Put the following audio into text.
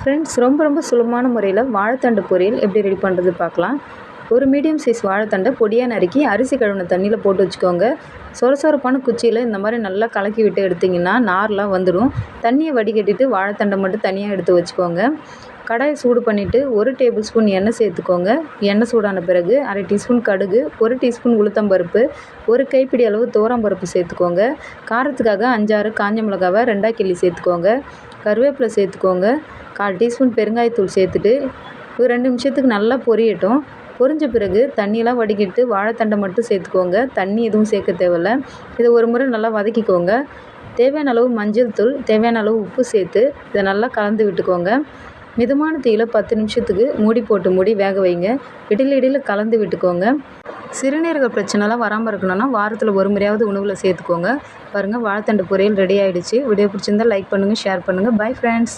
Friends, ரொம்ப சுலபமான முறையில் வாழைத்தண்டு பொரியல் எப்படி ரெடி பண்ணுறது பார்க்கலாம். ஒரு மீடியம் சைஸ் வாழைத்தண்டை பொடியாக நறுக்கி அரிசி கழுவின தண்ணியில் போட்டு வச்சுக்கோங்க. சொரசொரப்பான குச்சியில் இந்த மாதிரி நல்லா கலக்கி விட்டு எடுத்திங்கன்னா நார்லாம் வந்துடும். தண்ணியை வடிகட்டிட்டு வாழைத்தண்டை மட்டும் தனியாக எடுத்து வச்சுக்கோங்க. கடாயை சூடு பண்ணிவிட்டு 1 டேபிள் ஸ்பூன் எண்ணெய் சேர்த்துக்கோங்க. எண்ணெய் சூடான பிறகு 1/2 டீஸ்பூன் கடுகு, 1 டீஸ்பூன் உளுத்தம்பருப்பு, 1 கைப்பிடி அளவு துவரம்பருப்பு சேர்த்துக்கோங்க. காரத்துக்காக 5-6 காஞ்ச மிளகாவை 2ஆக கிள்ளி சேர்த்துக்கோங்க. கருவேப்பிலை சேர்த்துக்கோங்க. 1/4 டீஸ்பூன் பெருங்காயத்தூள் சேர்த்துட்டு ஒரு 2 நிமிஷத்துக்கு நல்லா பொரியட்டும். பொரிஞ்ச பிறகு தண்ணியெலாம் வடிகட்டு வாழைத்தண்டை மட்டும் சேர்த்துக்கோங்க. தண்ணி எதுவும் சேர்க்க தேவையில்ல. இதை ஒரு முறை நல்லா வதக்கிக்கோங்க. தேவையான அளவு மஞ்சள் தூள், தேவையான அளவு உப்பு சேர்த்து இதை நல்லா கலந்து விட்டுக்கோங்க. மிதமான தீயில் 10 நிமிஷத்துக்கு மூடி வேக வைங்க. இடையில கலந்து விட்டுக்கோங்க. சிறுநீரக பிரச்சனைலாம் வராமல் இருக்கணும்னா வாரத்தில் ஒரு முறையாவது உணவில் சேர்த்துக்கோங்க. பாருங்கள், வாழைத்தண்டு பொரியல் ரெடி ஆகிடுச்சு. வீடியோ பிடிச்சிருந்தால் லைக் பண்ணுங்கள், ஷேர் பண்ணுங்கள். Bye friends.